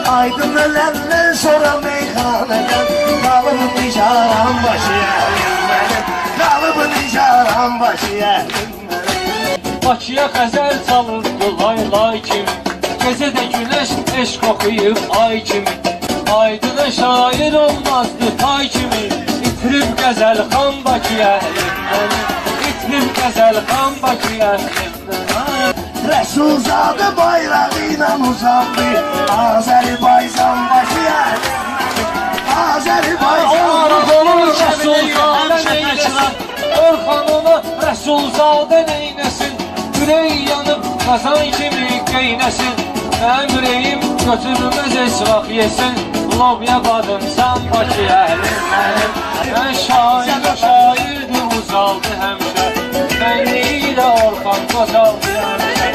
Aydın ölenler sonra meyhaneden kalıbı nicaran başı yerim benim. Kalıbı nicaran başı yerim benim. Bakıya xəzəl çalırdı lay lay kimi. Gecədə güneş eşq oxuyub ay kimi. Aydına şair olmazdı tay kimi. İtirib qəzəl xan Bakıya İtirib qəzəl xan Bakıya Resulzade bayrağıyla uzandı Azerbaycan başı yerim benim. Azerbaycan Orxanın Rəsulzadə neynəsin? Orxanını Rəsulzadə neynəsin? Ürək yanıb qazan kimi qeynəsin. Mənim ürəyim götürməz esraq yesin. Lobya badımsan Bakı əlim mənim. Mən şairdir uzaldı həmişə. Mənliyi də Orxan qozaldı həmişə.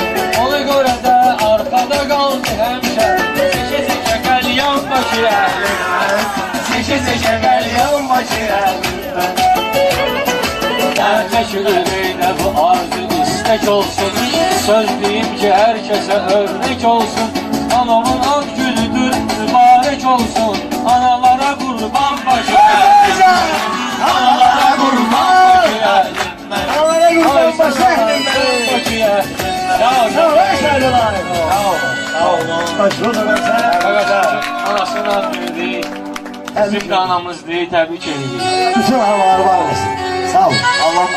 Ona görə də arkada qaldı həmişə. Seçə-seçə qəlyan Bakı əlim mənim. Seçə-seçə qəlyan Bakı əlim mənim. Erkek ürəyinə bu arzu istek olsun. Söz deyim ki herkese örnek olsun. Anamın ad günüdür mübarek olsun. Analara kurban Bakı Analara kurban Bakı Analara kurban Bakı Anasının ad günüdür. Bizim de anamız değil, təbrik edirik. Bütün havalar var mısın? Sağ ol. Allah